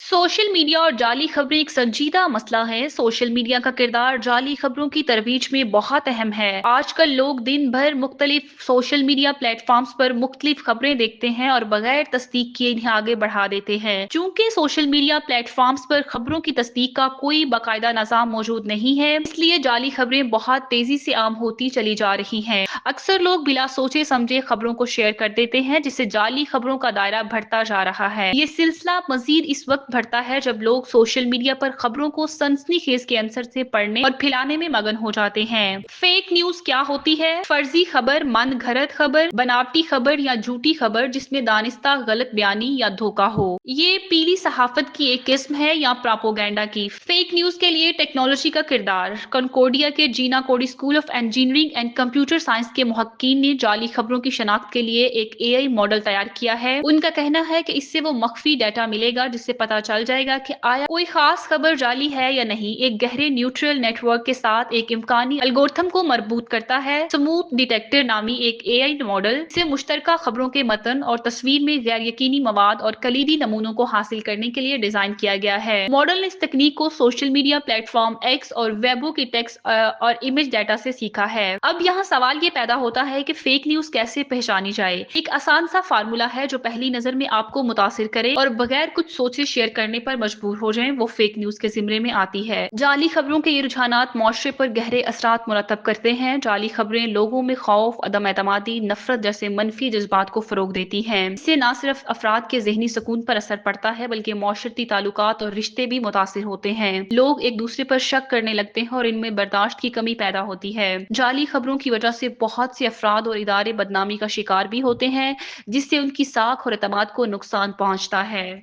Social media और जाली खबरें एक संजीदा मसला है। सोशल मीडिया का किरदार जाली खबरों की तरवीज में बहुत अहम है। आजकल लोग दिन भर मुख्तलिफ सोशल मीडिया प्लेटफॉर्म्स पर मुख्तलिफ खबरें देखते हैं और बगैर तस्दीक किए इन्हें आगे बढ़ा देते हैं। चूंकि सोशल मीडिया प्लेटफॉर्म्स पर खबरों की तस्दीक का कोई बाकायदा निज़ाम मौजूद नहीं है, इसलिए जाली खबरें बहुत तेजी से आम होती चली जा रही हैं। अक्सर लोग बिला सोचे समझे खबरों को शेयर कर देते हैं, जिससे जाली खबरों का दायरा बढ़ता जा रहा है। ये सिलसिला मजीद इस वक्त बढ़ता है जब लोग सोशल मीडिया पर खबरों को सनसनीखेज के अंसर से पढ़ने और फैलाने में मगन हो जाते हैं। फेक न्यूज क्या होती है? फर्जी खबर, मन घड़त खबर, बनावटी खबर या झूठी खबर जिसमें दानिस्ता गलत बयानी या धोखा हो। ये पीली सहाफत की एक किस्म है या प्रोपोगेंडा की। फेक न्यूज के लिए टेक्नोलॉजी का किरदार। कॉन्कोर्डिया के जीना कोडी school of engineering and computer science के मुहक्कीन ने जाली खबरों की शनाख्त के लिए एक एआई मॉडल तैयार किया है। उनका कहना है कि इससे वो मख्फी डाटा मिलेगा जिससे पता चल जाएगा कि आया कोई खास खबर जाली है या नहीं। एक गहरे न्यूट्रल नेटवर्क के साथ एक इम्कानी एल्गोरिथम को मरबूत करता है। स्मूथ डिटेक्टर नामी एक एआई मॉडल से मुश्तरका खबरों के मतन और तस्वीर में गैर यकीनी मवाद और कलीदी नमूनों को हासिल करने के लिए डिजाइन किया गया है। मॉडल ने इस तकनीक को सोशल मीडिया प्लेटफॉर्म एक्स और वेबो की टेक्स्ट और इमेज डाटा से सीखा है। अब यहाँ सवाल ये पैदा होता है कि फेक न्यूज कैसे पहचानी जाए। एक आसान सा फार्मूला है जो पहली नजर में आपको मुतासिर करे और बगैर कुछ सोचे शेयर करने पर मजबूर हो जाएं, वो फेक न्यूज के जिम्मे में आती है। जाली खबरों के ये रुझानात मुआशरे पर गहरे असरात मुरतब करते हैं। जाली खबरें लोगों में खौफ, अदम एतमादी, नफरत जैसे मनफी जज्बात को फरोग देती हैं। इससे न सिर्फ अफराद के जहनी सुकून पर असर पड़ता है बल्कि मुआशरती ताल्लुकात और रिश्ते भी मुतासिर होते हैं। लोग एक दूसरे पर शक करने लगते हैं और इनमें बर्दाश्त की कमी पैदा होती है। जाली खबरों की वजह से बहुत से अफराद और इदारे बदनामी का शिकार भी होते हैं, जिससे उनकी साख और एतमाद को नुकसान पहुंचता है।